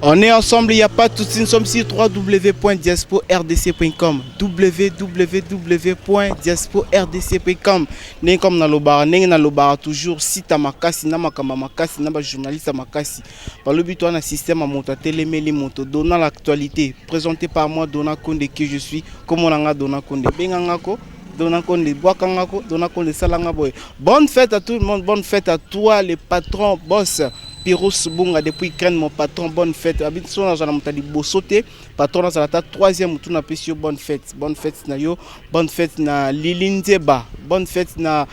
On est ensemble, il n'y a pas de soucis. Nous sommes sur www.diaspora-rdc.com. www.diaspora-rdc.com. N'est comme dans le bar, n'est dans le bar toujours. Si tu as makasi, na makama makasi, na journaliste makasi. Par le but, on a un système à monter, télémeli moto, donnant l'actualité. Présenté par moi, Dona Konde, qui je suis. Comme on a Dona Konde. Bengangako. Dona Konde, Boakangako, Dona Konde, Salanga Boy. Bonne fête à tout le monde, bonne fête à toi, les patrons, boss. Piros Bunga depuis Ukraine, mon patron, bonne fête. Habituellement, dans la montée Bosoté, patron dans la troisième, tout n'a pas bonne fête. Bonne fête na yo, bonne fête na Lilindeba, bonne fête na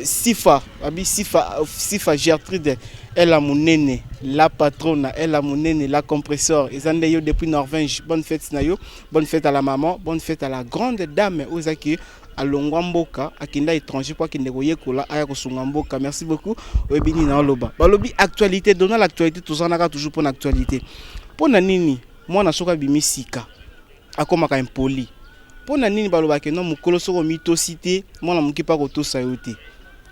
Sifa, Sifa Gertrude, elle a mon nene, la patronne, elle a mon nene, la compresseur. Ils ont yo depuis Norvège, bonne fête na yo, bonne fête à la maman, bonne fête à la grande dame, Ozaki. À Longwamboka, à Kinda étranger, pour qu'il ne kola aya kosungamboka. Merci beaucoup. Webini na loba. Balobi actualité, donnant l'actualité, tout ça n'a toujours pour l'actualité. Pour nanini, moi na soka bimisika. Akoma ka impoli. Pour nanini baloba ke non mukolo soko mitosité, moi na mukipa ko to sayote.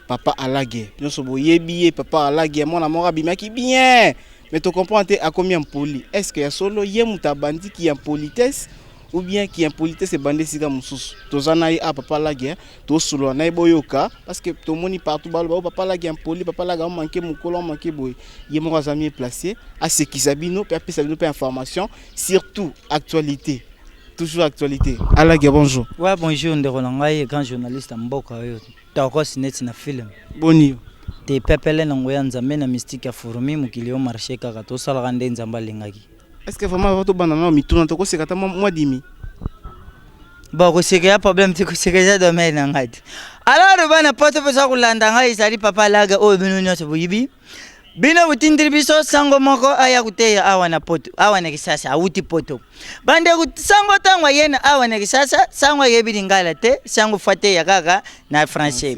Papa à la guerre. Nous sommes yebiye papa à la guerre. Moi na mora bimaki bien. Mais tu comprends à combien impoli. Est-ce que y a solo yemuta bandi qui impolitesse? Ou bien qui impolité c'est bandé sika mususu tozanayi a papa la guerre to solo na boyoka parce que to moni partout balo papa la guerre impoli papa la guerre manqué mukolo manqué boy yemo azami placé à ce qui sabino pe sabino pe information surtout actualité toujours actualité à la guerre bonjour ouais bonjour nderonangai grand journaliste mboka yo toko sinet na film boni te pepele na ngoya nzambe na mystique ya fourmi mukilio marché kaka to sala gande nzamba lingaki. Est-ce que vraiment votre banana mituna to ko sekata moi dimi bon ko sekaya problème ti ko sekaya domaine ngati alors bana poto pesa kulanda ngai sali papa laga o bino nyoso buyibi bina utindiri biso sango moko aya kuteya awana poto awana kisasa awuti poto bande sango tangwa yena awana kisasa sango yebiri ngala te sango fate ya kaka na français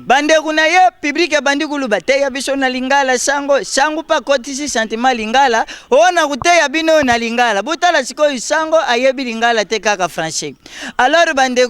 bande kuna ye public bandi kuluba te ya biso na lingala sango pa kotisi sentiment lingala ona kuteya bino na lingala butala siko sango ayebiri ngala te kaka français alors bande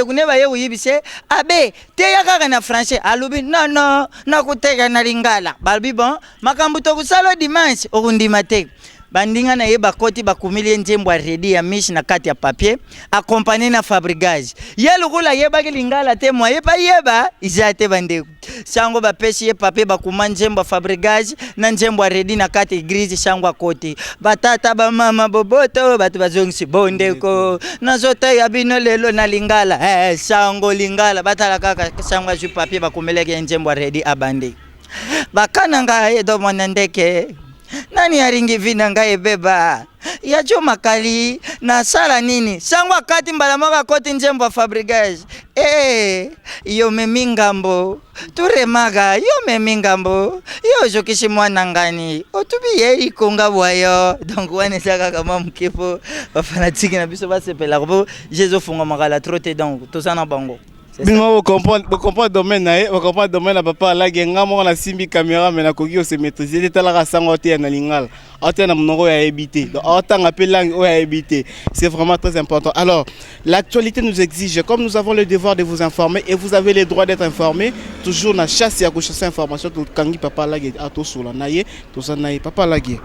ne ba ye uyibise abe te ya kaka na français alubi non na kuteya na lingala balbi bon makambuto kusalo dimanche okundima te bandinga na yeba koti bakumilie njembo redi ya mish na kati ya papier accompagné na fabricage yelukula yeba kilingala te mwa yeba izate bande sango bapesi ye papier bakuma njembo fabricage na njembo redi na kati grise sango koti batata ba mama boboto batu bazongisi bondeko nazote ya bino lelo na lingala sango lingala batala kaka sango ju papier bakumeleke njembo redi abande bakana ngaye do monandeke nani aringi vina ngaye beba ya jo makali na sala nini sangwa kati mbala moka koti njembo fabricage yo memingambo turemaga yo memingambo yo jokishi mwana ngani otubi yeri konga bwayo donc wane saka kama mkepo bafanatiki na biso basepela ko jezo funga makala trotte donc tosana bango. Vous comprenez le domaine, vous comprenez le domaine à papa la genga mo na simbi caméra mais na kogi o se maîtriser tala ka sango te na lingala ate na mnogo ya habité donc autant appel langue o ya habité c'est vraiment très important. Alors l'actualité nous exige comme nous avons le devoir de vous informer et vous avez le droit d'être informé toujours na chasse ya ko chasser information to kangi papa la ge ato sola naye to sanaye papa la ge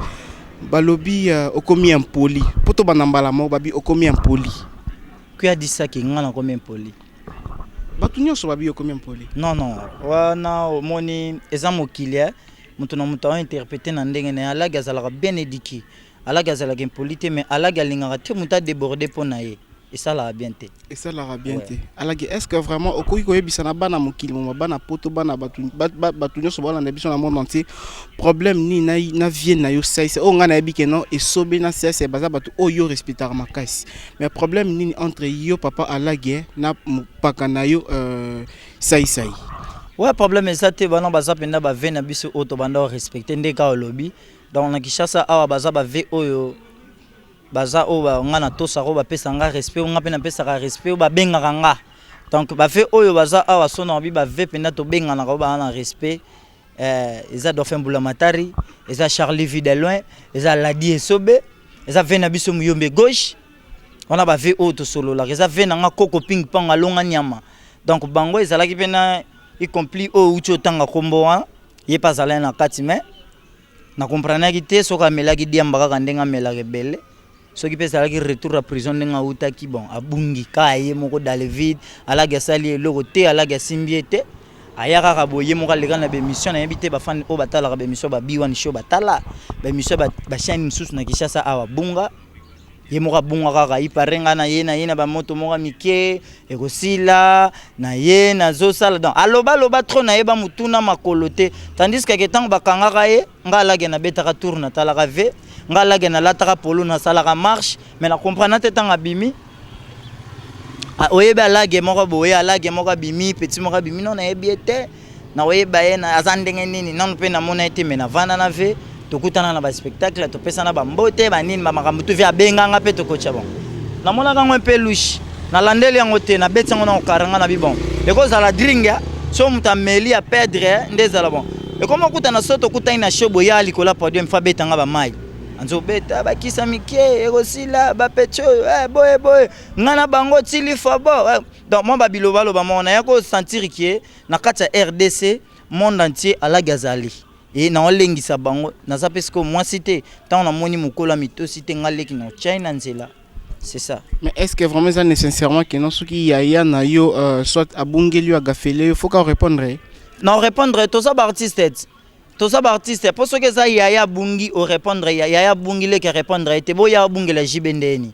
balobi okomi impoli poto banambala mo babi okomi impoli ku ya disaki ngana komi impoli batunyo so babi okomi impoli non wana omoni eza mokilia mutu na mutu a interpréter na ndenge na alaga zalaka bien éduqué alaga zalaka impolite mais alaga lingaka te muta déborder pona ye et ça la bien te alaga est-ce que vraiment okoki koyebisa na bana mokili mo bana poto bana batunyo so bana na biso na monde entier problème ni na vie na yo sai o ngana yebike non et sobe na sai c'est baza batu o yo respecter makasi mais problème ni entre yo papa alaga na paka na yo sai ouais problème ça te bana baza penda ba ve na biso auto banda respecter ndeka lobby donc na kishasa awa baza ba ve oyo baza o ba ngana to sako ba pesa nga respect nga pena pesa ka respect ba benga nga donc ba fe oyo baza awa sona bi ba ve pena to benga na ko ba na respect eza Dauphin Bulamatari eza Charlie Videloin eza Ladi Esobe eza ve na biso muyombe gauche on a ba ve o to solo la eza ve na nga koko ping pong alonga nyama donc bango eza ki pena y compris o ucho tanga kombo ye pas aller na kati mais na comprendre te soka melaki diamba kaka ndenga melaki belle soki pe salaki retour à prison ndenga utaki bon abungi kaye moko dans le vide alagi asali eloko te alagi asimbie te ayaka ka boye moko aleka na bemission na yebi te bafani o batala ka bemission ba biwan show batala bemission ba chaîne susu na Kishasa awa bunga ye moko bunga kaka iparenga na ye na ba moto moko mike ekosila na ye na zo sala donc aloba trop na ye ba mutuna makolo te tandis que ketango bakanga ka ye ngalage na betaka tour na talaka ve ngalage na lataka polo na salaka marche mais na comprendre te tanga bimi oyeba alage moko boye alage moko bimi petit moko bimi non na yebiete na oyeba ye na azandenge nini non pe na mona ete mais na vana na ve tokutana na ba spectacle to pesa na ba mbote ba nini ba makambo tu via benganga pe tokocha bon na mona kango pe louche na landeli yango te na betango na okaranga na bibon because ala dringa so mutameli a perdre ndezala bon et comment kutana soto kutana na show boya likola podium fa betanga ba mai anzo beta ba kisa mike ekosila ba pecho boy ngana bango tili fabo donc moi ba biloba lo ba mona yako sentir que na kata RDC monde entier ala gazali et na olengisa bango na ça parce que moi cité tant on a moni mukola mito cité ngaleki na China nzela c'est ça. Mais est-ce que vraiment ça nécessairement que non soki ya na yo soit abungeli ou agafele faut qu'on répondre non répondre tout ça ba artiste tout ça ba artiste pour ce que ça ya bungi au répondre ya bungi le que répondre était bo ya bungi la jibendeni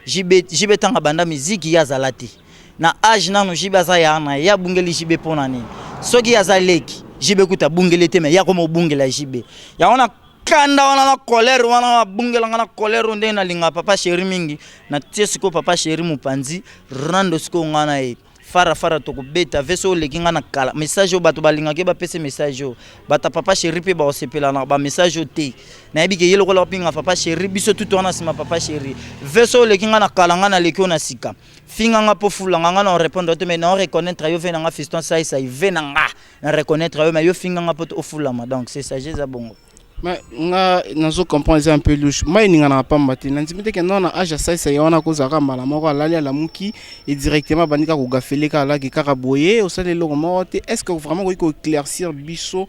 jibe tanga banda musique ya zalati na age na no jibe za ya bungeli jibe ponani soki ya zaleki jibe kuta bungeli te mais ya comme bungela jibe ya ona kanda wana na colère wana bungela na colère nde na linga papa chéri mingi na tiesiko papa chéri mupanzi rando siko ngana e fara to kubeta veso lekinga na kala message bato balinga ke ba pese message bata papa chéri pe ba osepela na ba message te na yebike yelo ko la pinga papa chéri biso tout wana sima papa chéri veso lekinga na kala ngana lekio na sika finga nga po fula nga na répondre te mais na reconnaître yo venanga fiston ça venanga na reconnaître yo mais yo finga nga po ofula ma donc c'est ça j'ai bongo. Mais nga nazo comprendre un peu louche mai ninga na pamba te nanzimite ke non na age ça yona ko zaka mala moko alali ala muki et directement bandika ko gafele ka la ke kaka boye au sale lo morte est-ce que vraiment ko éclaircir biso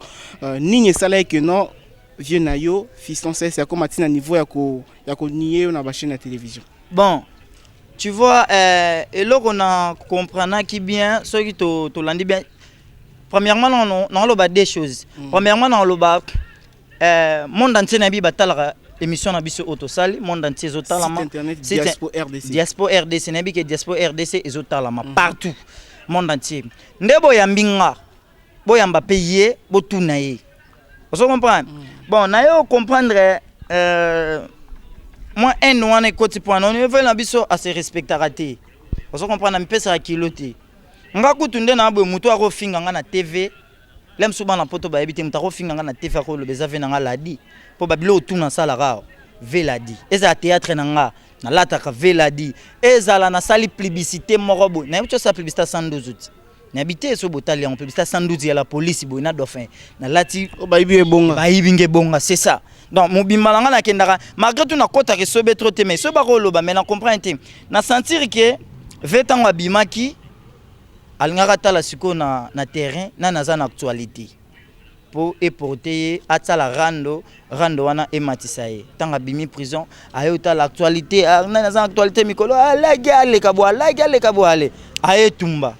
ninge sala que non vieux na yo fiston ça comme atina niveau ya ko nier na ba chaîne de télévision bon tu vois et là on a comprendre qui bien ceux qui to landi bien premièrement non lo ba deux choses premièrement non lo ba monde entier na bi batala émission na biso autosali monde entier zotalama diaspora RDC na bi ke diaspora RDC ezotalama partout monde entier ndebo ya mbinga bo ya payer bo tuna ye vous comprenez bon na yo comprendre moi un wana côté point on veut na biso à se respecter raté vous comprenez na pesa kiloté nga kutunde na bo muto ako finga nga na TV lem suba na poto ba ebite mutako finga nga na TV ko le bezave na nga ladi po babilo tuna sala ga veladi eza théâtre na nga na lataka veladi eza na sali publicité morobo na yo sa publicité 112 outils na habité so botali en publicité 112 ya la police bo na dauphin na lati o ba ibi nge bonga c'est ça donc mobimala nga na kendaka malgré tout na kota ke sobe trop te mais so ba ko loba mais na comprendre na sentir que vetango abimaki alingaka tala siko na terrain na naza na actualité pour éporter atala rando wana ematisaye tanga bimi prison ayo tala actualité na naza actualité mikolo alagi ale kabo ale aye tumba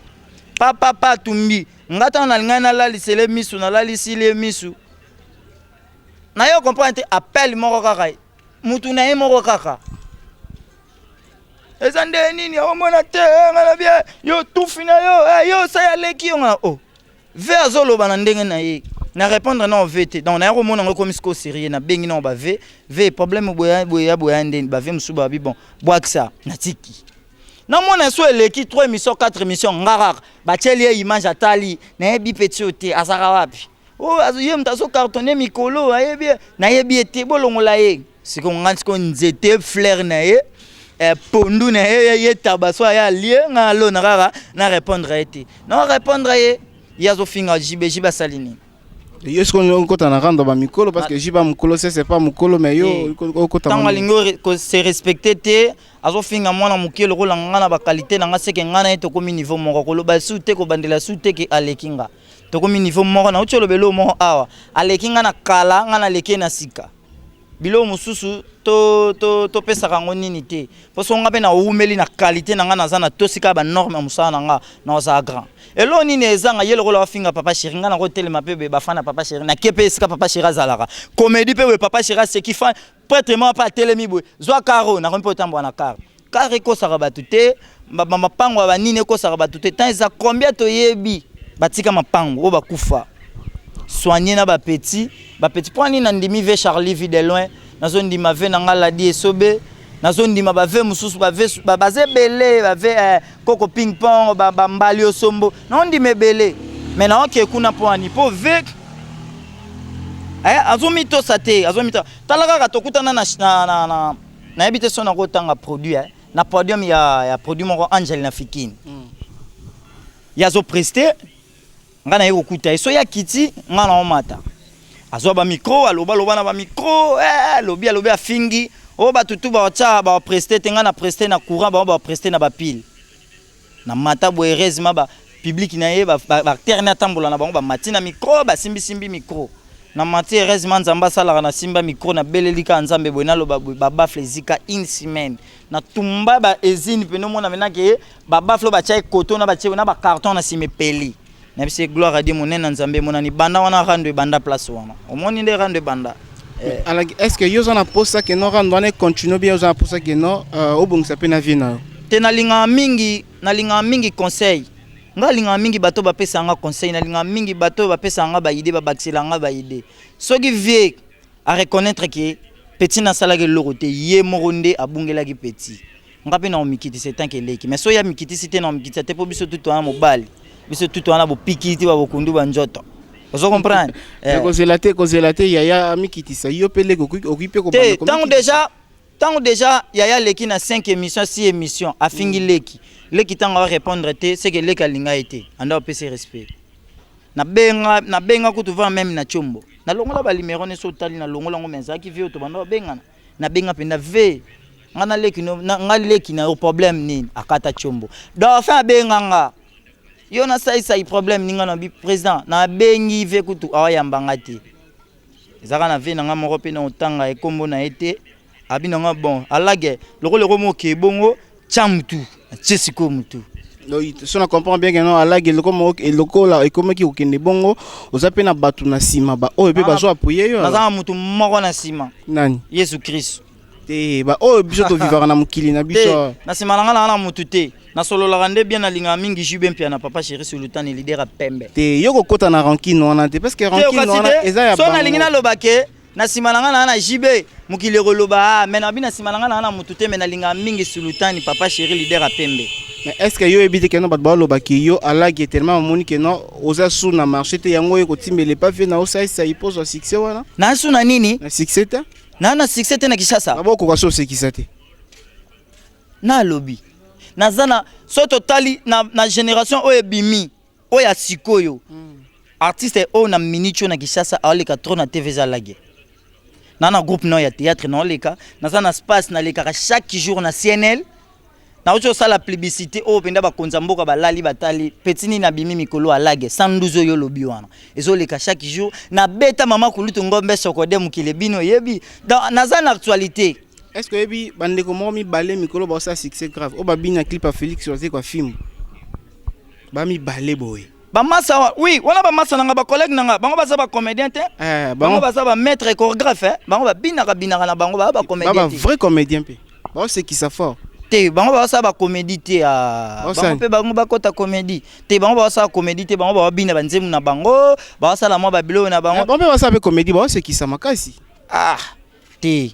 papa tumbi ngata na lingana la lisele misu na la lisile misu na yo comprendre appel moko kaka mutu na ye moko kaka ezande nini omona te ngana bien yo tufina yo sa ya leki nga ve azolo bana ndenge na ye na répondre non vete donc na romona ngo comme siko sérieux na bengi non ba ve problème boya ndeni ba ve musuba bi bon boaksa na tiki na mona so leki 3 émissions 4 émissions ngara ba teli image atali na bi petit te azaka wapi azuye mtaso cartonner mikolo ayebi na yebi ete bolongola ye siko ngantsi ko nzete fleur na ye pondu na ye tabaso ya lié nga lo na rara na répondre été non répondre ye yazo finga jiba salini est-ce qu'on kota na rando ba mikolo parce que jiba mukolo c'est pas mukolo mais yo kota tanga lingo ko se respecter te azo finga mwana mukelo ko langa na ba qualité na nga seke ngana eto komi niveau moko ko lo ba sute ko bandela sute ke alekinga tokomi niveau moko na uti olobelo moko awa aleki nga na kala nga na leki na sika bilo mosusu to pesaka ngo nini te poso nga pe na umeli na qualité na nga naza na tosika ba norme musala na nga na za grand elo nini ezanga yelo ko la finga papa chéri nga na ko telema pe be bafana papa chéri na kepe sika papa chéri azalaka comédie pe we papa chéri c'est qui fa prêtement pas telemi boy zwa caro na ko mpo tambo na caro caro ko saka batute mapango ba nini ko saka batute tant eza combien to yebi batika mapango o bakufa soigner na ba petit point ni na ndimi ve Charlie vie de loin na zone di mave na ngala di esobe na zone di mabave mususu baze belé bave koko ping pong ba mbali osombo na on di mebele mais na ok kuna point po vek azomito sate azomito talaka ka tokutana na habite sona ko tanga produit na podium ya produit moko Angel na Fikini yazo prester nga na yeko kuta so ya kiti nga na omata azwa ba micro aloba na ba micro lobi afingi o batutu ba cha ba prester tenga na prester na courant ba prester na ba pile na mata bo heureusement ba public na ye ba acteur na tambola na bango ba matina micro ba simbi micro na mati heureusement nzamba sala na simba micro na belelika nzambe bo na loba ba bafle zika une semaine na tumba ba ezine peno mona menake ba baflo ba cha koto na ba che na ba carton na sime peli na bise gloire à Dieu monena nzambe monani banda wana rando banda place wana omoni nde rando banda est-ce que yo zana posa que no rando na continue bien zana posa que no obongisa pe na vie na te na linga mingi conseil nga linga mingi bato ba pesa nga conseil na linga mingi bato ba pesa nga ba idée ba baxila nga ba idée soki vie à reconnaître que petit na sala ke lorote ye moronde abungela ki petit nga pe na omikiti c'est tant que leki mais so ya mikiti c'était na omikiti te po biso tout wana mobali biso tout wana bo pikiti ba bokundu ba njoto ozo comprendre ko zelate yaya amikitisa yo pele okipe ko bana tant déjà yaya leki na 5 émissions 6 émissions afingi leki tant va répondre te c'est que leki alinga été anda pese respect na benga ko tuva même na chombo na longola ba numéro ne so tali na longola ngo menza ki vie to banda benga na benga penda ve ngana leki no nga leki na problème nini akata chombo do fa benga nga yo na sai problème ninga na bi président na bengi ve kutu awayamba ngati ezaka na ve na nga moko pe na otanga ekombo na ete abina nga bon alage lokolo mo ke bongo chamtu chesiko mutu so na comprend bien que non alage lokola ekomaki okende bongo ozape na batu na sima ba o pe bazo appuyer yo na mutu moko na sima nani Yesu Christ te ba o biso to vivre na mukili na biso na sima na mutu te na solo la rande bien na linga mingi jube mpia na papa chéri sultani leader a pembe te yoko kota na rankine wana te parce que rankine wana eza ya so na lingi na lobake na sima na jibe mukile roloba mais na bina sima na mutu te mais na linga mingi sultani papa chéri leader a pembe mais est-ce que yo ebite que non bat ba lobaki yo alagi tellement moni que non oza sous na marché te yango yeko timbele pas fait na osa ça il pose au succès wana na sous na nini na succès te na succès te na Kishasa aboko kwa so c'est qui ça te na lobby nazana so totali na génération oyo bimi oyo sikoyo artiste oyo na minicho na Kishasa aleka trop na TV za lage na groupe no ya théâtre na oleka nazana space na leka chaque jour na CNL na ocho sala publicité oyo penda ba konza mboka balali batali petini na bimi mikolo alage 112 yo lobi wana ezoleka chaque jour na beta mama kulutu ngombe sokode mukile bino yebi nazana actualité. Est-ce que ebi bande ko mo mi balé mikolo ba ça succès grave o ba bina clip à Félix José quoi film ba mi balé boy ba massa oui wana ba massa nga ba collègue nga bango ba za ba comédien te bango ba za ba maître chorégraphe bango ba bina na bango ba comédien ba vrai comédien pe ba c'est qui ça fort te bango ba sa ba comédie te bango pe bango ba kota comédie te bango ba sa comédie te bango ba bina ba nzemu na bango ba sa la mo ba bilo na bango bango ba sa be comédie ba c'est qui ça makasi te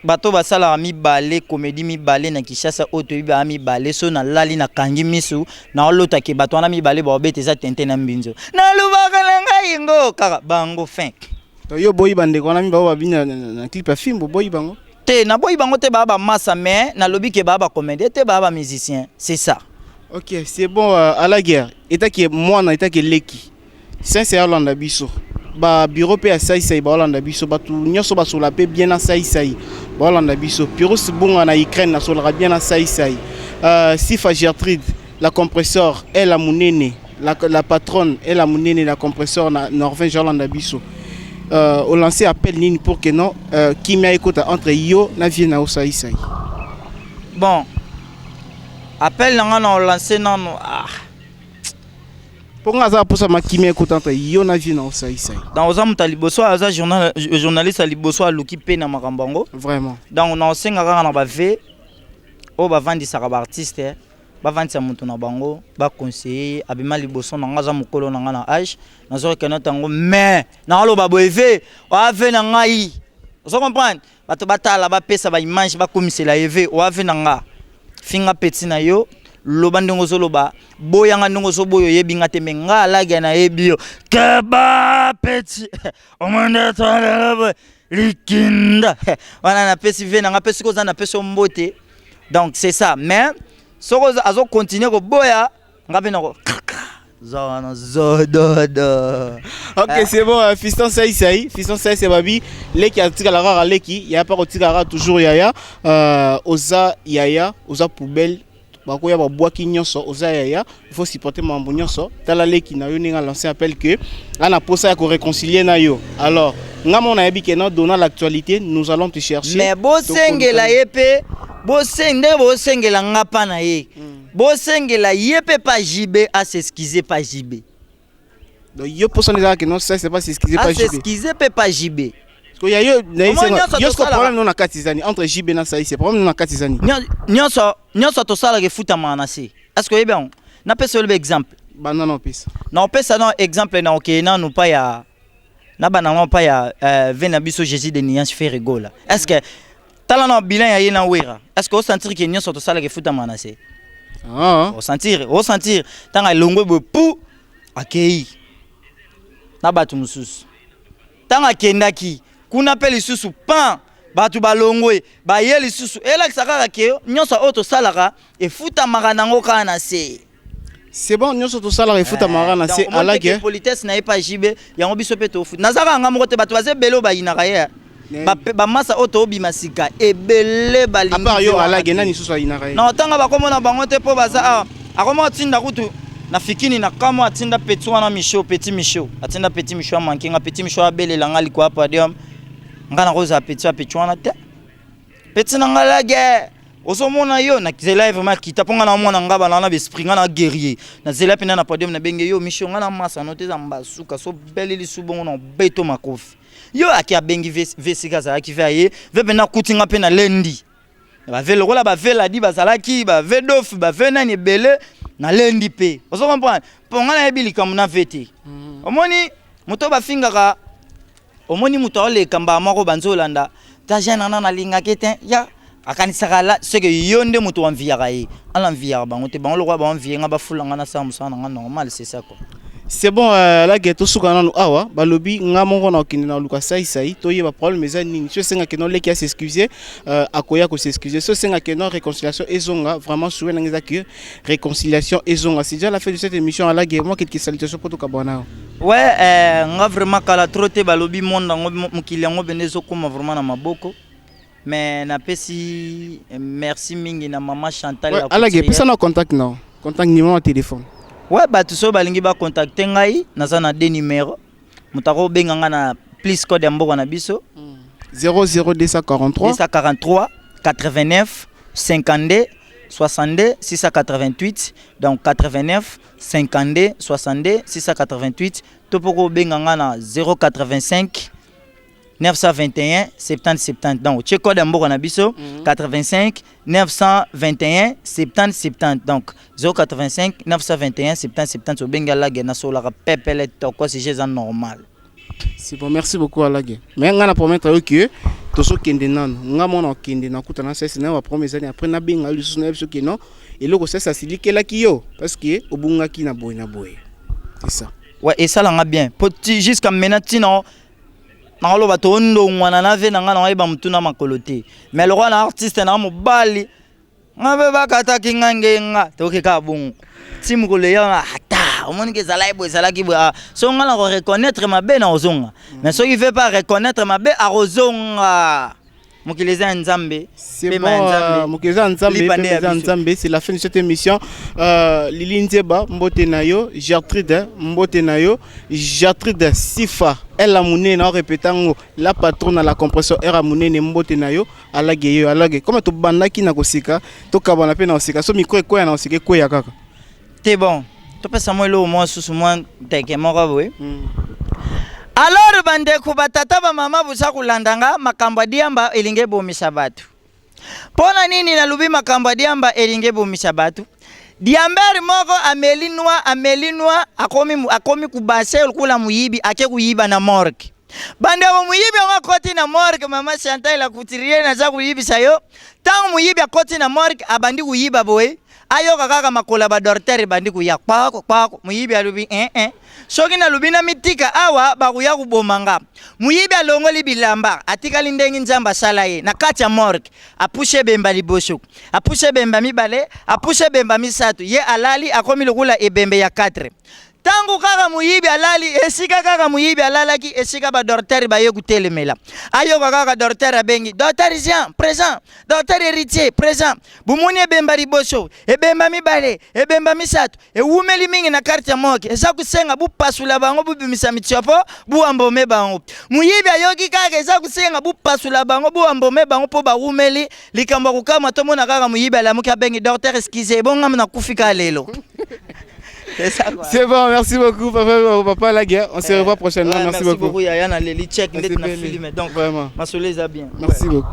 bato basala mi balé comédie mi balé na Kishasa oto bi mi balé so na lali na kangi misu na lota ke bato na mi balé ba bete za tente na mbinzo na lubaka na ngai ngo kaka bango fin to yo boyi bande ko na mi ba bina na clip à film boyi bango te na boyi bango te ba massa mais na lobi ke ba comédien te ba musicien c'est ça. OK c'est bon à la guerre eta ke moi na eta ke leki c'est Hollande biso ba bureau pe sai ba Hollande biso batu nyoso ba sola pe bien na sai ba Hollande biso Pyrrhus bonga na Ukraine na sola bien na sai Sifa Gertrude la compresseur elle la munene la patronne et la monnaie la compresseur na Norvège Hollande biso au lancer appel nini pour que non kimia écoute entre yo na vie na osaïsaï. Bon, appel nanga na lancé non pour nga pour ça ma kimia écoute entre yo na vie na osaïsaï. Dans oza mutaliboso aza journaliste aliboso aluki pe na makambango. Vraiment. Donc na osenga kaka na ba ve o ba vandisa ka ba artiste ba vandisa mutu na bango ba conseiller abima liboso na nga za mukolo na nga na âge na zo ke notango mais na lo ba boeve o ave na ngai. Vous comprenez? Bato batala ba pesa ba image ba komisela eve o ave na nga. Finga petit na yo loba ndongo zo loba boyanga ndongo zo boyo yebinga te menga alaga na ebio kaba petit o manda tala likinda wana na pesi ve na nga pesi ko za na pesi mbote. Donc c'est ça mais soko azo continuer ko boya ngabe na ko zona zododo. OK, c'est bon. Fiston Saïsaï, Fiston Saï c'est babi leki atika la rara leki ya pa kotika rara toujours yaya oza yaya oza poubelle bakoya ba bois ki nyonso oza yaya il faut supporter mambo nyonso tala leki na yo ninga lancer appel que ana posa ya ko réconcilier na yo. Alors ngamo na yebi ke na donnant l'actualité nous allons te chercher mais bo sengela yepe bo sengela ngapa na ye bo sengela yepe pa jibe à s'excuser pas jibe. Donc yo posa neza que non ça c'est pas s'excuser pas jibe. À s'excuser pas jibe. Parce que ya yo ce problème non na katizani entre jibe na saï c'est problème non na katizani. Nyonso to sala ke futa manasi. Est-ce que bien na pesa le exemple. Ba non pesa. Na pesa non exemple na OK na nous pas ya na banana pa ya vena biso Jésus de nuance fait rigola. Est-ce que tala na bilan ya yena wera? Est-ce que o sentir que nyonso to sala ke futa manasi? Ah. O sentir tanga longwe bo pu akei. Na batu mususu. Tanga kendaki kuna peli susu pan batu balongwe ba yeli susu ela kisaka ke nyonso auto salaka e futa maranango kana se. C'est bon nyonso to salaka e futa marana se alage politesse na pas jibe yango biso pe to futa nazaka nga moko te batu baze belo ba inaka ya ba masa auto obimasika ebele bali à part yo alage nani susu inaka na tanga bakomona bango te po baza akoma tinda kutu na fikini na kamo atinda petit wana micho petit micho atinda petit micho mankinga petit micho abele langa liko apa diam ngana roza petit wana te petit na ngalage osomona yo na zela vraiment kitaponga na mwana ngaba na esprit ngana guerrier na zela pena na podium na benge yo micho ngana masa no te za mbasuka so bele lisubongo na beto makofi yo akia bengi vesika za akivaye vebe na kutinga pe na lendi ba vele rola ba vela di bazalaki ba vedof ba vena ni bele na lendi pe oso comprendre ponga na ebili kamuna vete omoni muto ba fingaka omoni muto ole kamba mako banzolanda ta jana na linga kete ya akanisaka la ce que yonde muto enviera ye ala enviera bango te bango lokwa ba envier nga ba fulanga na sa musana nga normal c'est ça quoi. C'est bon la geto sukana no awa balobi nga mongo na okindi na luka saïsaï to yeba problème eza nini so senga ke no leki à s'excuser akoya ko s'excuser so senga ke no réconciliation ezonga vraiment souhait na ngeza que réconciliation ezonga c'est déjà la fin de cette émission à la guerre moi quelques salutations pour tout kabana. Ouais nga vraiment kala troté balobi monde ngo mukili ngo benezo koma vraiment na maboko mais na pesi merci mingi na maman Chantal ouais, à la guerre pesa na contact non contact numéro de téléphone. Ouais, bah tout ça balingi ba contacter ngai naza na deux numéros mutako benganga na plus code mboka na biso 00243 89 52 62 688 donc 89 52 62 688 topoko benganga na 085 921 70 70 donc check code mboka na biso 85 921 70 70 donc 085 921 70 70 au bengala gena sola pepele toko si j'ai normal. C'est bon, merci beaucoup Alage. Mais on a promettre que to so kende nan nga mona kende na kutana sese na wa promesse ni après na benga lusu na biso keno eloko sesa silikela kiyo parce que obunga ki na boy na boy. C'est ça. Ouais et ça l'a bien. Petit jusqu'à maintenant na lo bato ndo ngwana na ve na nga na ba mutuna makolote mais le roi na artiste na mobali ngabe bakata kingange nga toke ka bongo timu ko le ya ata omoni ke zala ibo zala ki ba so nga na reconnaître ma be na ozonga mais so il veut pas reconnaître ma be a ozonga Mokileza Nzambe. C'est bon, Mokileza Nzambe, c'est la fin de cette émission. Lili Nzeba, Mbote Nayo, Gertrude, Mbote Nayo, Gertrude Sifa, elle a mouné, na répétant la patronne à la compression, elle a mouné, Mbote Nayo, alageyo, alage. Comment tu bandaki na kosika, to kabana pe na osika, so miko ko na osika ko ya kaka. C'est bon. Tu peux savoir le moins sous moins teke moko boy. Alors bande ko batata ba mama busa kulandanga makambo diamba elinge bomisa batu. Pona nini nalubi makambo diamba elinge bomisa batu? Diamberi moko amelinwa akomi kubase kula muyibi ake kuyiba na morgue. Bande wa muyibi ngakoti na morgue mama Chantal la kutirie na za kuyibi sayo. Tangu muyibi akoti na morgue abandi kuyiba boy. Ayo kaka makola ba dorter bandi kuya kwako muyibi alubi soki na lubina mitika awa bakuya kubomanga muyibi alongoli bilamba atika lindengi nzamba salaye na kati ya morgue apushe bemba liboso apushe bemba mibale apushe bemba misatu ye alali akomi lokula ebembe ya 4 tangu kaka muyibi alali esika kaka muyibi alalaki esika ba dorter ba yoku telemela ayo kaka dorter abengi docteur Jean présent docteur héritier présent bumuni ebemba liboso ebemba mibale ebemba misatu ewumeli mingi na carte ya moke eza kusenga bu pasula bango bu bimisa mitiopo bu ambome bango muyibi ayoki kaka eza kusenga bu pasula bango bu ambome bango po ba wumeli likambo kukama to mona kaka muyibi alamuki abengi docteur excusez bonga na kufika lelo. C'est bon, merci beaucoup, papa la guerre. On se revoit prochainement. Ouais, merci beaucoup. Vraiment. Merci beaucoup.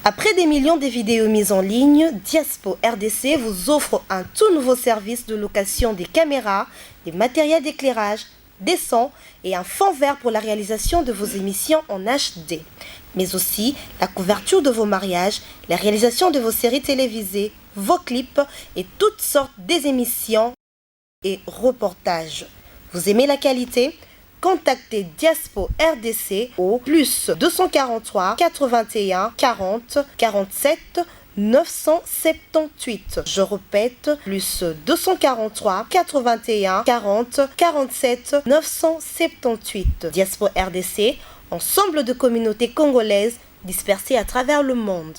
Après des millions de vidéos mises en ligne, Diaspo RDC vous offre un tout nouveau service de location des caméras, des matériels d'éclairage, des sons et un fond vert pour la réalisation de vos émissions en HD. Mais aussi la couverture de vos mariages, la réalisation de vos séries télévisées, vos clips et toutes sortes des émissions et reportages. Vous aimez la qualité? Contactez Diaspo RDC au plus 243 81 40 47 978. Je répète, plus 243 81 40 47 978. Diaspo RDC, ensemble de communautés congolaises dispersées à travers le monde.